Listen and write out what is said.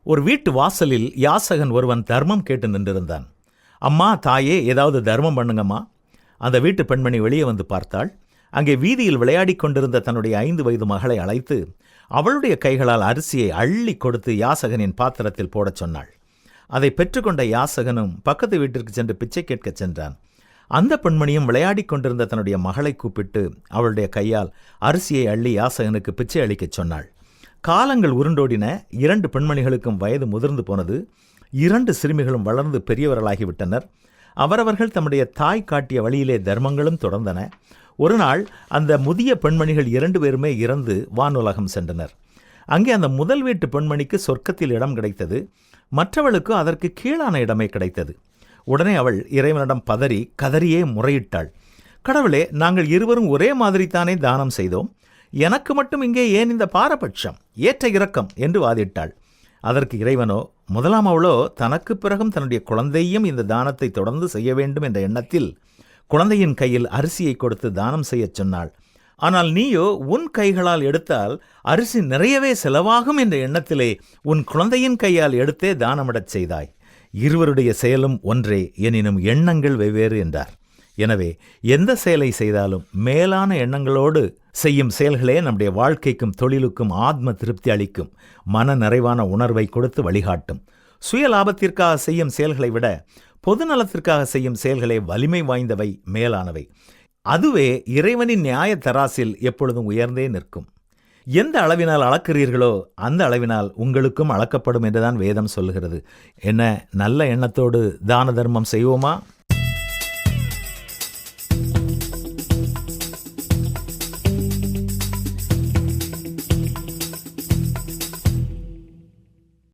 ஒரு வீட்டு வாசலில் யாசகன் ஒருவன் தர்மம் கேட்டு நின்றிருந்தான். அம்மா, தாயே, ஏதாவது தர்மம் பண்ணுங்கம்மா. அந்த வீட்டு பெண்மணி வெளியே வந்து பார்த்தாள். அங்கே வீதியில் விளையாடிக் கொண்டிருந்த தன்னுடைய 5 வயது மகளை அழைத்து அவளுடைய கைகளால் அரிசியை அள்ளி கொடுத்து யாசகனின் பாத்திரத்தில் போடச் சொன்னாள். அதை பெற்றுக்கொண்ட யாசகனும் பக்கத்து வீட்டிற்கு சென்று பிச்சை கேட்கச் சென்றான். அந்த பெண்மணியும் விளையாடிக் கொண்டிருந்த தன்னுடைய மகளை கூப்பிட்டு அவளுடைய கையால் அரிசியை அள்ளி யாசகனுக்கு பிச்சை அளிக்கச் சொன்னாள். காலங்கள் உருண்டோடின. 2 பெண்மணிகளுக்கும் வயது முதிர்ந்து போனது. 2 சிறுமிகளும் வளர்ந்து பெரியவர்களாகிவிட்டனர். அவரவர்கள் தம்முடைய தாய் காட்டிய வழியிலே தர்மங்களும் தொடர்ந்தன. ஒரு நாள் அந்த முதிய பெண்மணிகள் 2 பேருமே இறந்து வானுலகம் சென்றனர். அங்கே அந்த முதல் வீட்டு பெண்மணிக்கு சொர்க்கத்தில் இடம் கிடைத்தது. மற்றவளுக்கு அதற்கு கீழான இடமே கிடைத்தது. உடனே அவள் இறைவனிடம் கதறியே முறையிட்டாள். கடவுளே, நாங்கள் இருவரும் ஒரே மாதிரித்தானே தானம் செய்தோம். எனக்கு மட்டும் இங்கே ஏன் இந்த பாரபட்சம், ஏற்ற இரக்கம் என்று வாதிட்டாள். அதற்கு இறைவனோ, முதலாம் அவளோ தனக்கு பிறகும் தன்னுடைய குழந்தையும் இந்த தானத்தை தொடர்ந்து செய்ய வேண்டும் என்ற எண்ணத்தில் குழந்தையின் கையில் அரிசியை கொடுத்து தானம் செய்யச் சொன்னாள். ஆனால் நீயோ உன் கைகளால் எடுத்தால் அரிசி நிறையவே செலவாகும் என்ற எண்ணத்திலே உன் குழந்தையின் கையால் எடுத்தே தானமிடச் செய்தாய். இருவருடைய செயலும் ஒன்றே, எனினும் எண்ணங்கள் வெவ்வேறு என்றார். எனவே எந்த செயலை செய்தாலும் மேலான எண்ணங்களோடு செய்யும் செயல்களே நம்முடைய வாழ்க்கைக்கும் தொழிலுக்கும் ஆத்ம திருப்தி அளிக்கும், மன நிறைவான உணர்வை கொடுத்து வழிகாட்டும். சுய லாபத்திற்காக செய்யும் செயல்களை விட பொது நலத்திற்காக செய்யும் செயல்களே வலிமை வாய்ந்தவை, மேலானவை. அதுவே இறைவனின் நியாய தராசில் எப்பொழுதும் உயர்ந்தே நிற்கும். எந்த அளவினால் அளக்கிறீர்களோ அந்த அளவினால் உங்களுக்கும் அளக்கப்படும் என்றுதான் வேதம் சொல்லுகிறது. என்ன, நல்ல எண்ணத்தோடு தான தர்மம் செய்வோமா?